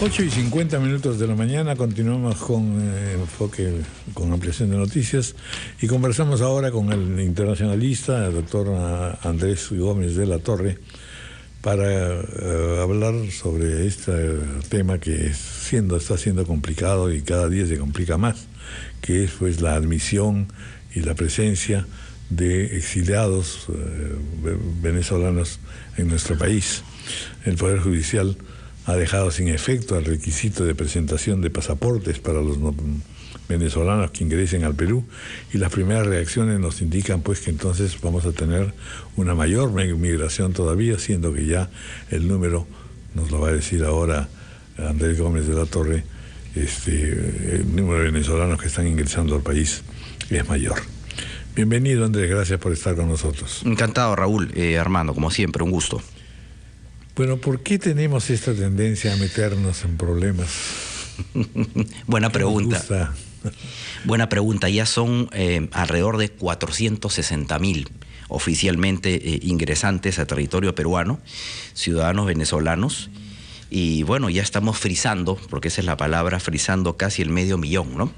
8:50 de la mañana, continuamos con enfoque, con ampliación de noticias, y conversamos ahora con el internacionalista, el doctor Andrés Gómez de la Torre, para hablar sobre este tema que está siendo complicado y cada día se complica más, que es pues la admisión y la presencia de exiliados venezolanos en nuestro país. El Poder Judicial ha dejado sin efecto el requisito de presentación de pasaportes para los venezolanos que ingresen al Perú, y las primeras reacciones nos indican pues que entonces vamos a tener una mayor migración todavía, siendo que ya el número, nos lo va a decir ahora Andrés Gómez de la Torre, el número de venezolanos que están ingresando al país es mayor. Bienvenido, Andrés, gracias por estar con nosotros. Encantado, Raúl. Armando, como siempre, un gusto. Bueno, ¿por qué tenemos esta tendencia a meternos en problemas? Buena pregunta. Buena pregunta. Ya son alrededor de 460.000 oficialmente ingresantes a territorio peruano, ciudadanos venezolanos. Y bueno, ya estamos frisando, porque esa es la palabra, frisando casi el 500.000, ¿no?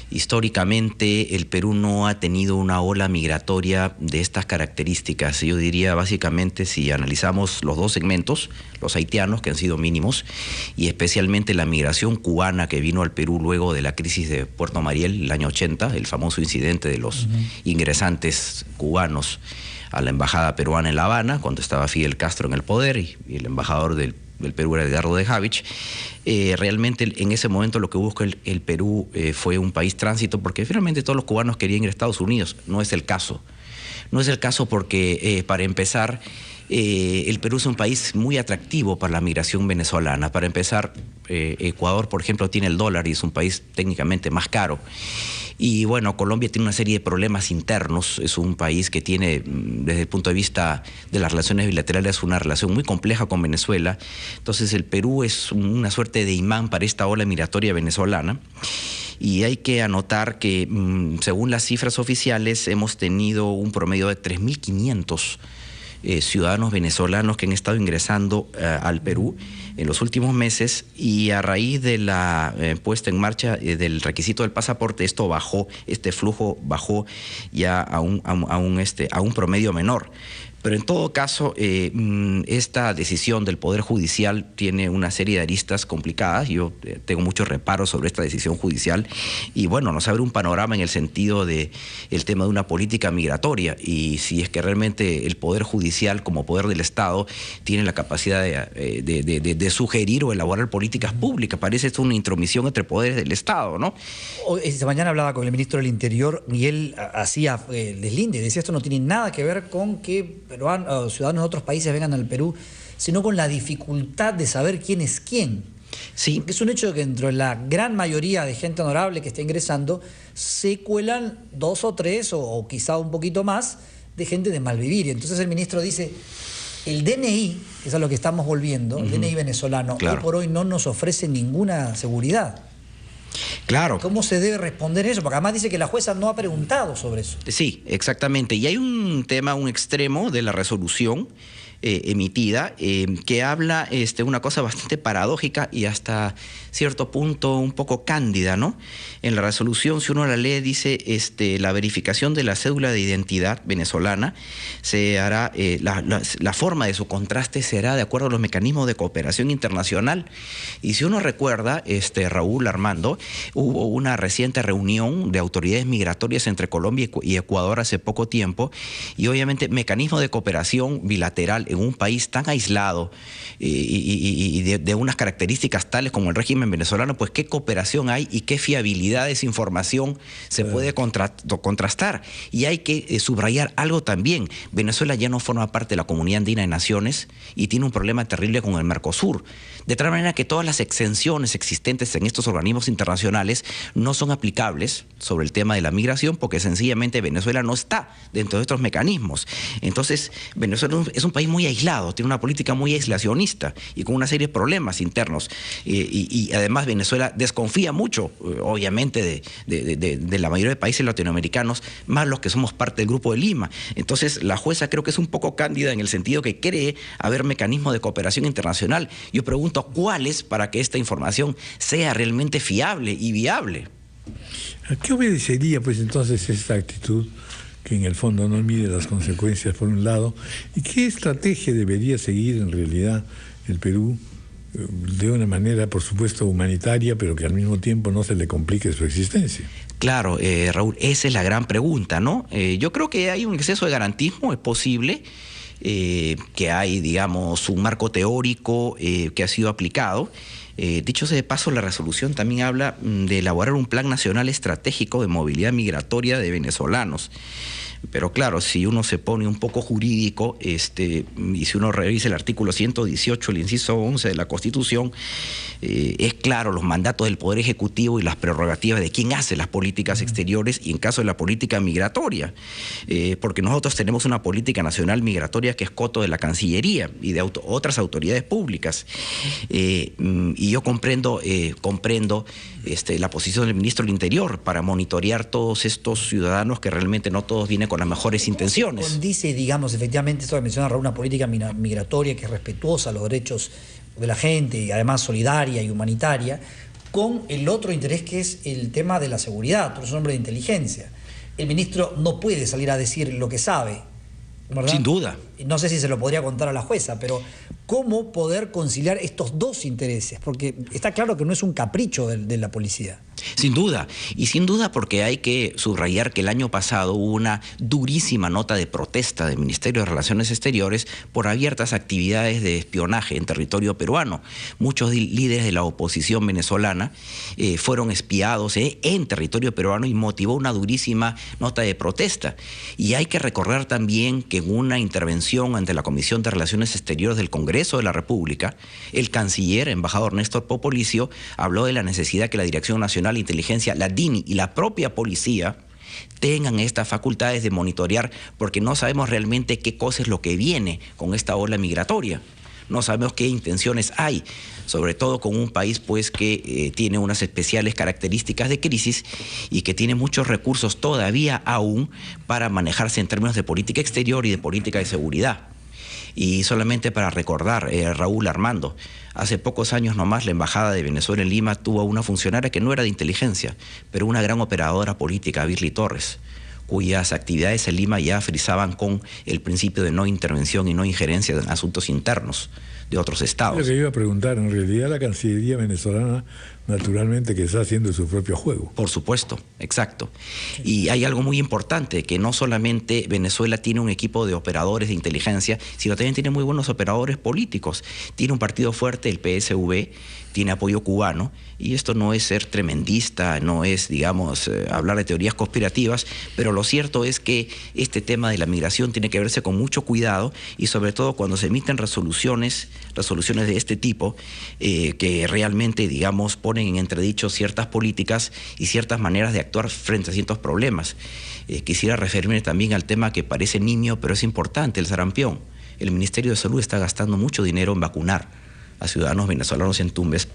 Históricamente el Perú no ha tenido una ola migratoria de estas características. Yo diría básicamente, si analizamos los dos segmentos, los haitianos, que han sido mínimos, y especialmente la migración cubana que vino al Perú luego de la crisis de Puerto Mariel, el año 80, el famoso incidente de los ingresantes cubanos a la embajada peruana en La Habana, cuando estaba Fidel Castro en el poder, y el embajador del Perú era Edgardo de Javich. Realmente en ese momento lo que busca el Perú fue un país tránsito, porque finalmente todos los cubanos querían ir a Estados Unidos. No es el caso. No es el caso porque, para empezar, el Perú es un país muy atractivo para la migración venezolana. Para empezar, Ecuador, por ejemplo, tiene el dólar y es un país técnicamente más caro. Y bueno, Colombia tiene una serie de problemas internos. Es un país que tiene, desde el punto de vista de las relaciones bilaterales, una relación muy compleja con Venezuela. Entonces el Perú es una suerte de imán para esta ola migratoria venezolana. Y hay que anotar que, según las cifras oficiales, hemos tenido un promedio de 3.500 ciudadanos venezolanos que han estado ingresando al Perú en los últimos meses, y a raíz de la puesta en marcha del requisito del pasaporte, este flujo bajó ya a un promedio menor. Pero en todo caso, esta decisión del Poder Judicial tiene una serie de aristas complicadas. Yo tengo muchos reparos sobre esta decisión judicial, y bueno, nos abre un panorama en el sentido de el tema de una política migratoria, y si es que realmente el Poder Judicial, como poder del Estado, tiene la capacidad de sugerir o elaborar políticas públicas. Parece esto una intromisión entre poderes del Estado, ¿no? Esta mañana hablaba con el ministro del Interior y él hacía deslinde, decía esto no tiene nada que ver con que ciudadanos de otros países vengan al Perú, sino con la dificultad de saber quién es quién. Sí. Porque es un hecho que dentro de la gran mayoría de gente honorable que está ingresando, se cuelan 2 o 3 o quizá un poquito más de gente de malvivir. Entonces el ministro dice, el DNI, que es a lo que estamos volviendo, el DNI venezolano, claro, hoy por hoy no nos ofrece ninguna seguridad. Claro. ¿Cómo se debe responder eso? Porque además dice que la jueza no ha preguntado sobre eso. Sí, exactamente. Y hay un tema, un extremo de la resolución emitida que habla una cosa bastante paradójica y hasta cierto punto un poco cándida, ¿no? En la resolución, si uno la lee, dice la verificación de la cédula de identidad venezolana se hará, la forma de su contraste será de acuerdo a los mecanismos de cooperación internacional. Y si uno recuerda, Raúl, Armando, hubo una reciente reunión de autoridades migratorias entre Colombia y Ecuador hace poco tiempo, y obviamente mecanismos de cooperación bilateral en un país tan aislado y de unas características tales como el régimen venezolano, pues qué cooperación hay y qué fiabilidad de esa información se puede contrastar. Y hay que subrayar algo también. Venezuela ya no forma parte de la Comunidad Andina de Naciones y tiene un problema terrible con el Mercosur. De tal manera que todas las exenciones existentes en estos organismos internacionales no son aplicables sobre el tema de la migración, porque sencillamente Venezuela no está dentro de estos mecanismos. Entonces, Venezuela es un país muy muy aislado, tiene una política muy aislacionista y con una serie de problemas internos. Y además Venezuela desconfía mucho, obviamente, de la mayoría de países latinoamericanos, más los que somos parte del Grupo de Lima. Entonces, la jueza creo que es un poco cándida en el sentido que cree haber mecanismos de cooperación internacional. Yo pregunto, ¿cuáles para que esta información sea realmente fiable y viable? ¿A qué obedecería, pues, entonces esta actitud que en el fondo no mide las consecuencias por un lado? ¿Y qué estrategia debería seguir en realidad el Perú de una manera, por supuesto, humanitaria, pero que al mismo tiempo no se le complique su existencia? Claro, Raúl, esa es la gran pregunta, ¿no? Yo creo que hay un exceso de garantismo, es posible, que hay, digamos, un marco teórico que ha sido aplicado. Dicho sea de paso, la resolución también habla de elaborar un plan nacional estratégico de movilidad migratoria de venezolanos. Pero claro, si uno se pone un poco jurídico, y si uno revisa el artículo 118, el inciso 11 de la Constitución, es claro los mandatos del Poder Ejecutivo y las prerrogativas de quién hace las políticas exteriores y en caso de la política migratoria. Porque nosotros tenemos una política nacional migratoria que es coto de la Cancillería y de otras autoridades públicas. Y yo comprendo la posición del ministro del Interior para monitorear todos estos ciudadanos que realmente no todos vienen con las mejores intenciones. Condice, digamos, efectivamente, esto que menciona Raúl, una política migratoria que es respetuosa a los derechos de la gente y además solidaria y humanitaria, con el otro interés que es el tema de la seguridad. Tú eres un hombre de inteligencia. El ministro no puede salir a decir lo que sabe, ¿verdad? Sin duda. No sé si se lo podría contar a la jueza, pero ¿cómo poder conciliar estos dos intereses? Porque está claro que no es un capricho de la policía. Sin duda, y sin duda porque hay que subrayar que el año pasado hubo una durísima nota de protesta del Ministerio de Relaciones Exteriores por abiertas actividades de espionaje en territorio peruano. Muchos líderes de la oposición venezolana fueron espiados en territorio peruano y motivó una durísima nota de protesta. Y hay que recordar también que en una intervención ante la Comisión de Relaciones Exteriores del Congreso de la República, el canciller, embajador Néstor Popolicio, habló de la necesidad que la Dirección Nacional de Inteligencia, la DINI y la propia policía tengan estas facultades de monitorear, porque no sabemos realmente qué cosa es lo que viene con esta ola migratoria. No sabemos qué intenciones hay, sobre todo con un país pues que tiene unas especiales características de crisis y que tiene muchos recursos todavía aún para manejarse en términos de política exterior y de política de seguridad. Y solamente para recordar, Raúl, Armando, hace pocos años nomás la Embajada de Venezuela en Lima tuvo una funcionaria que no era de inteligencia, pero una gran operadora política, Birly Torres, cuyas actividades en Lima ya frisaban con el principio de no intervención y no injerencia en asuntos internos de otros estados. Lo que iba a preguntar, en realidad la Cancillería venezolana naturalmente que está haciendo su propio juego. Por supuesto, exacto. Y hay algo muy importante, que no solamente Venezuela tiene un equipo de operadores de inteligencia, sino también tiene muy buenos operadores políticos. Tiene un partido fuerte, el PSV, tiene apoyo cubano, y esto no es ser tremendista, no es, digamos, hablar de teorías conspirativas, pero lo cierto es que este tema de la migración tiene que verse con mucho cuidado, y sobre todo cuando se emiten resoluciones de este tipo, que realmente, digamos, ponen en entredicho ciertas políticas y ciertas maneras de actuar frente a ciertos problemas. Quisiera referirme también al tema que parece nimio, pero es importante, el sarampión. El Ministerio de Salud está gastando mucho dinero en vacunar a ciudadanos venezolanos en Tumbes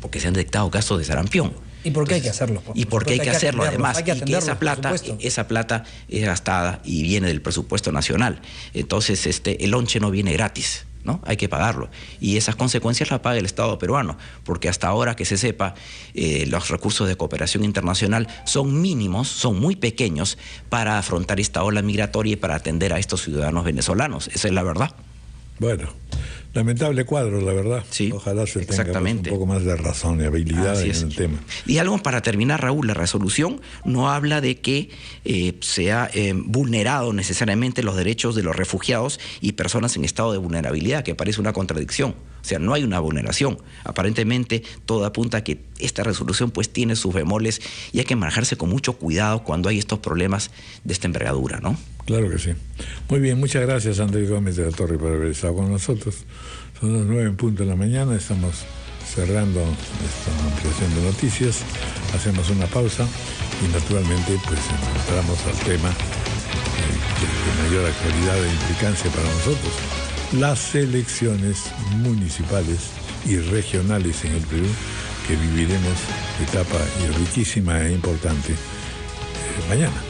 porque se han detectado casos de sarampión. ¿Y por qué hay que hacerlo? Y por qué hay que hacerlo, además, y que esa plata es gastada y viene del presupuesto nacional. Entonces, el lonche no viene gratis, ¿no? Hay que pagarlo. Y esas consecuencias las paga el Estado peruano, porque hasta ahora que se sepa, los recursos de cooperación internacional son mínimos, son muy pequeños para afrontar esta ola migratoria y para atender a estos ciudadanos venezolanos. Esa es la verdad. Bueno, lamentable cuadro, la verdad. Sí, ojalá se tenga un poco más de razón y habilidad en el tema. Y algo para terminar, Raúl, la resolución no habla de que se ha vulnerado necesariamente los derechos de los refugiados y personas en estado de vulnerabilidad, que parece una contradicción. O sea, no hay una vulneración. Aparentemente todo apunta a que esta resolución pues tiene sus bemoles y hay que manejarse con mucho cuidado cuando hay estos problemas de esta envergadura, ¿no? Claro que sí. Muy bien, muchas gracias Andrés Gómez de la Torre por haber estado con nosotros. Son las 9:00 de la mañana, estamos cerrando esta ampliación de noticias, hacemos una pausa y naturalmente pues entramos al tema de mayor actualidad e implicancia para nosotros, las elecciones municipales y regionales en el Perú, que viviremos etapa riquísima e importante mañana.